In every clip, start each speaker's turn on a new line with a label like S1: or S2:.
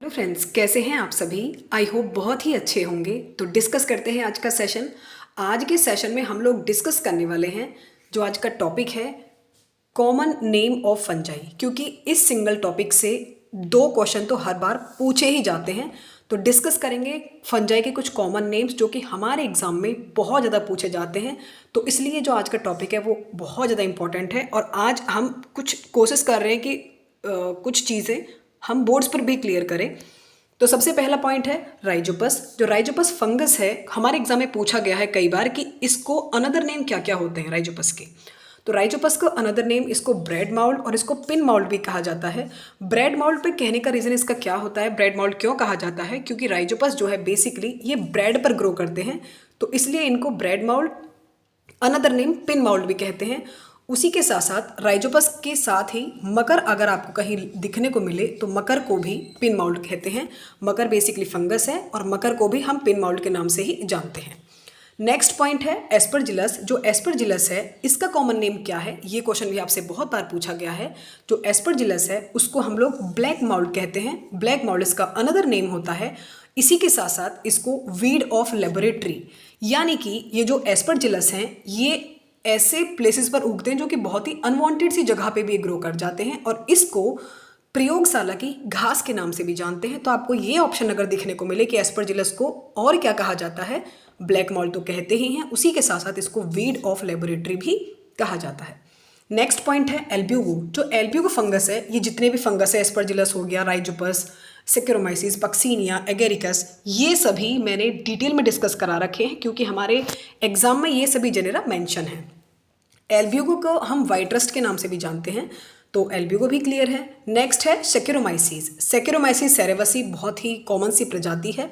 S1: Hello friends, कैसे हैं आप सभी। आई होप बहुत ही अच्छे होंगे। तो डिस्कस करते हैं आज का सेशन। आज के सेशन में हम लोग डिस्कस करने वाले हैं जो आज का टॉपिक है कॉमन नेम ऑफ फंजाई, क्योंकि इस सिंगल टॉपिक से दो क्वेश्चन तो हर बार पूछे ही जाते हैं। तो डिस्कस करेंगे फंजाई के कुछ कॉमन नेम्स जो कि हमारे एग्जाम में बहुत ज़्यादा पूछे जाते हैं। तो इसलिए जो आज का टॉपिक है वो बहुत ज़्यादा इंपॉर्टेंट है और आज हम कुछ कोशिश कर रहे हैं कि कुछ चीज़ें हम बोर्ड्स पर भी क्लियर करें। तो सबसे पहला पॉइंट है राइजोपस। जो राइजोपस फंगस है, हमारे एग्जाम में पूछा गया है कई बार कि इसको अनदर नेम क्या क्या होते हैं राइजोपस के। तो राइजोपस को अनदर नेम इसको ब्रेड माउल्ड और इसको पिन माउल्ड भी कहा जाता है। ब्रेड माउल्ड पे कहने का रीज़न इसका क्या होता है, ब्रेड माउल्ड क्यों कहा जाता है, क्योंकि राइजोपस जो है बेसिकली ये ब्रेड पर ग्रो करते हैं, तो इसलिए इनको bread mould, another name pin mould भी कहते हैं। उसी के साथ साथ राइजोपस के साथ ही मकर अगर आपको कहीं दिखने को मिले तो मकर को भी पिन माउल्ड कहते हैं। मकर बेसिकली फंगस है और मकर को भी हम पिन माउल्ड के नाम से ही जानते हैं। नेक्स्ट पॉइंट है एस्परजिलस। जो एस्परजिलस है इसका कॉमन नेम क्या है, ये क्वेश्चन भी आपसे बहुत बार पूछा गया है। जो एस्परजिलस है उसको हम लोग ब्लैक माउल्ड कहते हैं। ब्लैक माउल्ड इसका अनदर नेम होता है। इसी के साथ साथ इसको वीड ऑफ लेबोरेटरी, यानी कि ये जो एस्परजिलस हैं ये ऐसे प्लेसेस पर उगते हैं जो कि बहुत ही अनवांटेड सी जगह पे भी ग्रो कर जाते हैं और इसको प्रयोगशाला की घास के नाम से भी जानते हैं। तो आपको ये ऑप्शन अगर दिखने को मिले कि एस्परजिलस को और क्या कहा जाता है, ब्लैक मॉल्ड तो कहते ही हैं, उसी के साथ साथ इसको वीड ऑफ लेबोरेटरी भी कहा जाता है। नेक्स्ट पॉइंट है एल्ब्यूगो। जो एल्ब्यूगो फंगस है, ये जितने भी फंगस है, एस्परजिलस हो गया, राइजोपस, सेक्रोमाइसिस, पक्सीनिया, एगेरिकस, ये सभी मैंने डिटेल में डिस्कस करा रखे हैं क्योंकि हमारे एग्जाम में ये सभी जेनेरा मेंशन है। एल्ब्यूगो को हम वाइट रस्ट के नाम से भी जानते हैं, तो एल्ब्यूगो भी क्लियर है। नेक्स्ट है सेक्रोमाइसिस। सेक्रोमाइसिस सेरेवसी बहुत ही कॉमन सी प्रजाति है,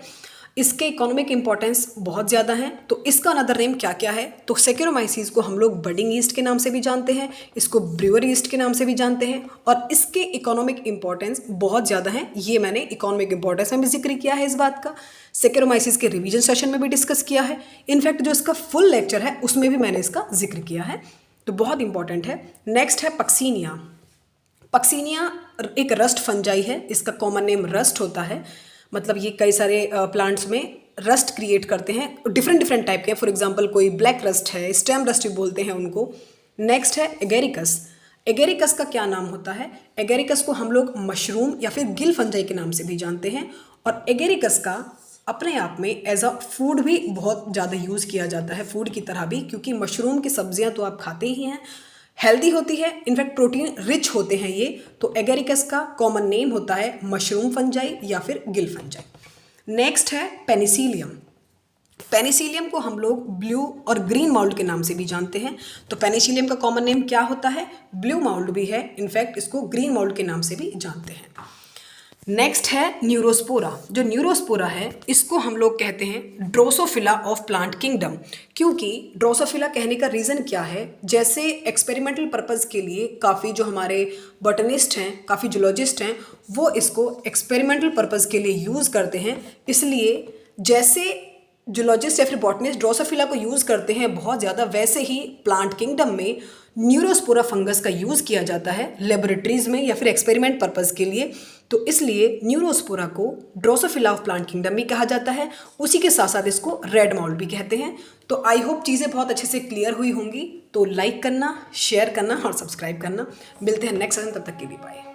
S1: इसके इकोनॉमिक इंपॉर्टेंस बहुत ज़्यादा है। तो इसका अनदर नेम क्या क्या है, तो सेक्रोमाइसिस को हम लोग बडिंग ईस्ट के नाम से भी जानते हैं, इसको ब्रूअर ईस्ट के नाम से भी जानते हैं और इसके इकोनॉमिक इंपॉर्टेंस बहुत ज़्यादा है। ये मैंने इकोनॉमिक इंपॉर्टेंस में भी जिक्र किया है इस बात का, सेक्रोमाइसिस के रिवीजन सेशन में भी डिस्कस किया है। इनफैक्ट जो इसका फुल लेक्चर है उसमें भी मैंने इसका जिक्र किया है, तो बहुत इंपॉर्टेंट है। नेक्स्ट है पक्सीनिया। पक्सीनिया एक रस्ट फंजाई है, इसका कॉमन नेम रस्ट होता है। मतलब ये कई सारे प्लांट्स में रस्ट क्रिएट करते हैं, डिफरेंट डिफरेंट टाइप के। फॉर एग्जांपल कोई ब्लैक रस्ट है, स्टेम रस्ट भी बोलते हैं उनको। नेक्स्ट है एगेरिकस। एगेरिकस का क्या नाम होता है, एगेरिकस को हम लोग मशरूम या फिर गिल फंजाई के नाम से भी जानते हैं और एगेरिकस का अपने आप में एज अ फूड भी बहुत ज़्यादा यूज़ किया जाता है, फूड की तरह भी, क्योंकि मशरूम की सब्जियां तो आप खाते ही हैं, हेल्दी होती है, इनफैक्ट प्रोटीन रिच होते हैं ये। तो एगेरिकस का कॉमन नेम होता है मशरूम फंजाई या फिर गिल फंजाई। नेक्स्ट है पेनिसिलियम। पेनिसिलियम को हम लोग ब्लू और ग्रीन माउल्ड के नाम से भी जानते हैं। तो पेनिसिलियम का कॉमन नेम क्या होता है, ब्लू माउल्ड भी है, इनफैक्ट इसको ग्रीन माउल्ड के नाम से भी जानते हैं। नेक्स्ट है न्यूरोस्पोरा। जो न्यूरोस्पोरा है इसको हम लोग कहते हैं ड्रोसोफिला ऑफ प्लांट किंगडम, क्योंकि ड्रोसोफिला कहने का रीज़न क्या है, जैसे एक्सपेरिमेंटल पर्पज़ के लिए काफ़ी जो हमारे बॉटनिस्ट हैं, काफ़ी जूलॉजिस्ट हैं, वो इसको एक्सपेरिमेंटल पर्पज़ के लिए यूज़ करते हैं। इसलिए जैसे जूलॉजिस्ट या फिर बॉटनिस्ट ड्रोसोफिला को यूज़ करते हैं बहुत ज़्यादा, वैसे ही प्लांट किंगडम में न्यूरोस्पोरा फंगस का यूज़ किया जाता है लेबोरेटरीज में या फिर एक्सपेरिमेंट पर्पज़ के लिए। तो इसलिए न्यूरोस्पोरा को ड्रोसोफिला ऑफ प्लांट किंगडम भी कहा जाता है। उसी के साथ साथ इसको रेड माउल्ड भी कहते हैं। तो आई होप चीज़ें बहुत अच्छे से क्लियर हुई होंगी। तो लाइक करना, शेयर करना और सब्सक्राइब करना। मिलते हैं नेक्स्ट सेशन, तब तक के लिए बाय।